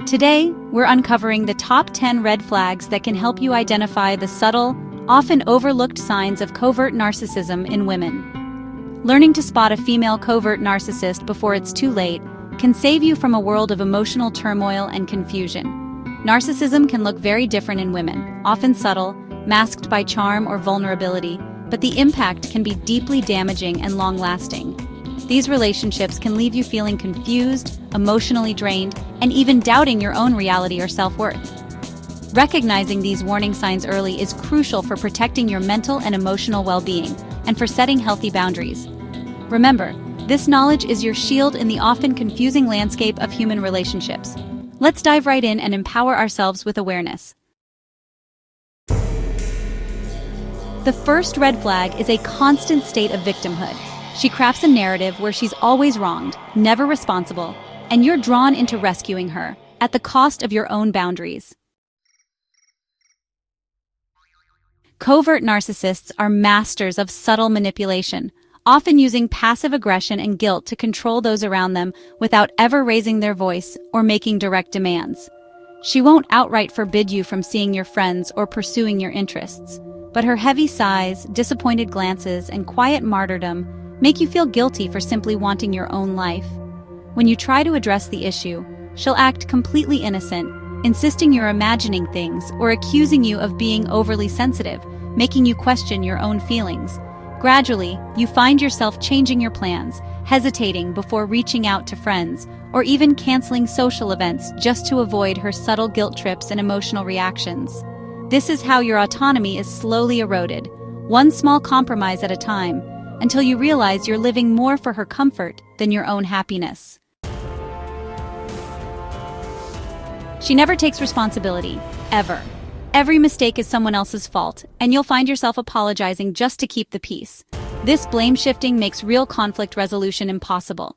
Today, we're uncovering the top 10 red flags that can help you identify the subtle, often overlooked signs of covert narcissism in women. Learning to spot a female covert narcissist before it's too late can save you from a world of emotional turmoil and confusion. Narcissism can look very different in women, often subtle, masked by charm or vulnerability, but the impact can be deeply damaging and long-lasting. These relationships can leave you feeling confused, emotionally drained, and even doubting your own reality or self-worth. Recognizing these warning signs early is crucial for protecting your mental and emotional well-being, and for setting healthy boundaries. Remember, this knowledge is your shield in the often confusing landscape of human relationships. Let's dive right in and empower ourselves with awareness. The first red flag is a constant state of victimhood. She crafts a narrative where she's always wronged, never responsible, and you're drawn into rescuing her, at the cost of your own boundaries. Covert narcissists are masters of subtle manipulation, often using passive aggression and guilt to control those around them without ever raising their voice or making direct demands. She won't outright forbid you from seeing your friends or pursuing your interests, but her heavy sighs, disappointed glances, and quiet martyrdom make you feel guilty for simply wanting your own life. When you try to address the issue, she'll act completely innocent, insisting you're imagining things or accusing you of being overly sensitive, making you question your own feelings. Gradually, you find yourself changing your plans, hesitating before reaching out to friends, or even canceling social events just to avoid her subtle guilt trips and emotional reactions. This is how your autonomy is slowly eroded, one small compromise at a time, until you realize you're living more for her comfort than your own happiness. She never takes responsibility, ever. Every mistake is someone else's fault, and you'll find yourself apologizing just to keep the peace. This blame shifting makes real conflict resolution impossible.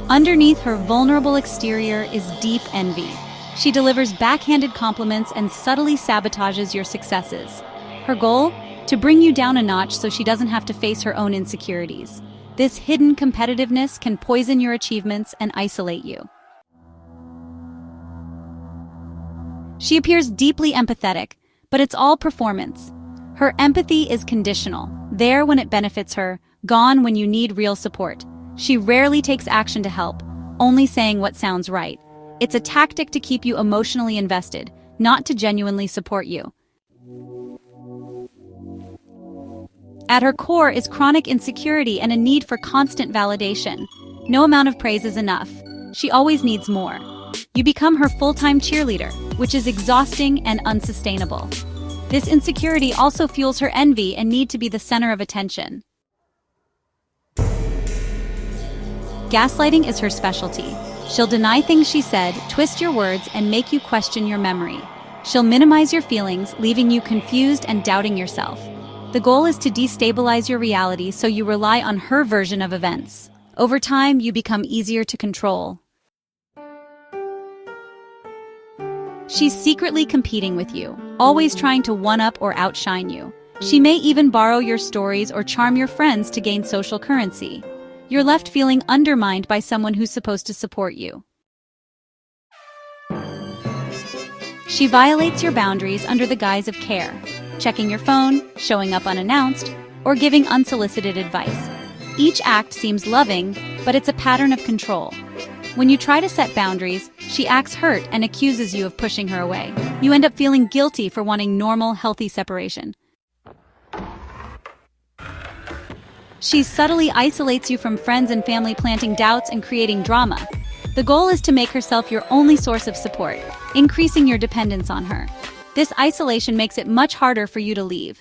Underneath her vulnerable exterior is deep envy. She delivers backhanded compliments and subtly sabotages your successes. Her goal? To bring you down a notch so she doesn't have to face her own insecurities. This hidden competitiveness can poison your achievements and isolate you. She appears deeply empathetic, but it's all performance. Her empathy is conditional, there when it benefits her, gone when you need real support. She rarely takes action to help, only saying what sounds right. It's a tactic to keep you emotionally invested, not to genuinely support you. At her core is chronic insecurity and a need for constant validation. No amount of praise is enough. She always needs more. You become her full-time cheerleader, which is exhausting and unsustainable. This insecurity also fuels her envy and need to be the center of attention. Gaslighting is her specialty. She'll deny things she said, twist your words, and make you question your memory. She'll minimize your feelings, leaving you confused and doubting yourself. The goal is to destabilize your reality so you rely on her version of events. Over time, you become easier to control. She's secretly competing with you, always trying to one-up or outshine you. She may even borrow your stories or charm your friends to gain social currency. You're left feeling undermined by someone who's supposed to support you. She violates your boundaries under the guise of care, checking your phone, showing up unannounced, or giving unsolicited advice. Each act seems loving, but it's a pattern of control. When you try to set boundaries, she acts hurt and accuses you of pushing her away. You end up feeling guilty for wanting normal, healthy separation. She subtly isolates you from friends and family, planting doubts and creating drama. The goal is to make herself your only source of support, increasing your dependence on her. This isolation makes it much harder for you to leave.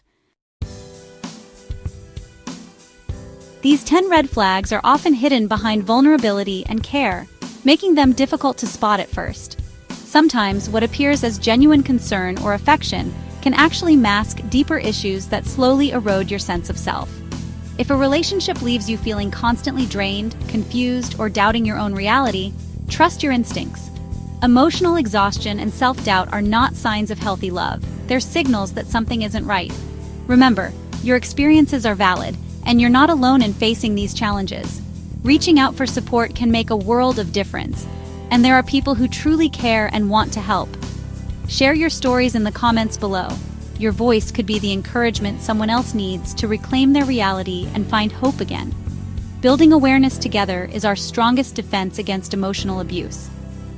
These 10 red flags are often hidden behind vulnerability and care, making them difficult to spot at first. Sometimes what appears as genuine concern or affection can actually mask deeper issues that slowly erode your sense of self. If a relationship leaves you feeling constantly drained, confused, or doubting your own reality, trust your instincts. Emotional exhaustion and self-doubt are not signs of healthy love. They're signals that something isn't right. Remember, your experiences are valid, and you're not alone in facing these challenges. Reaching out for support can make a world of difference, and there are people who truly care and want to help. Share your stories in the comments below. Your voice could be the encouragement someone else needs to reclaim their reality and find hope again. Building awareness together is our strongest defense against emotional abuse.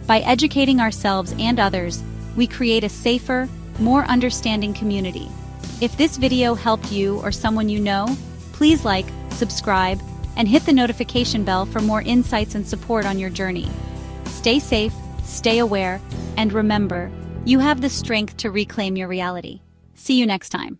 By educating ourselves and others, we create a safer, more understanding community. If this video helped you or someone you know, please like, subscribe, and hit the notification bell for more insights and support on your journey. Stay safe, stay aware, and remember, you have the strength to reclaim your reality. See you next time.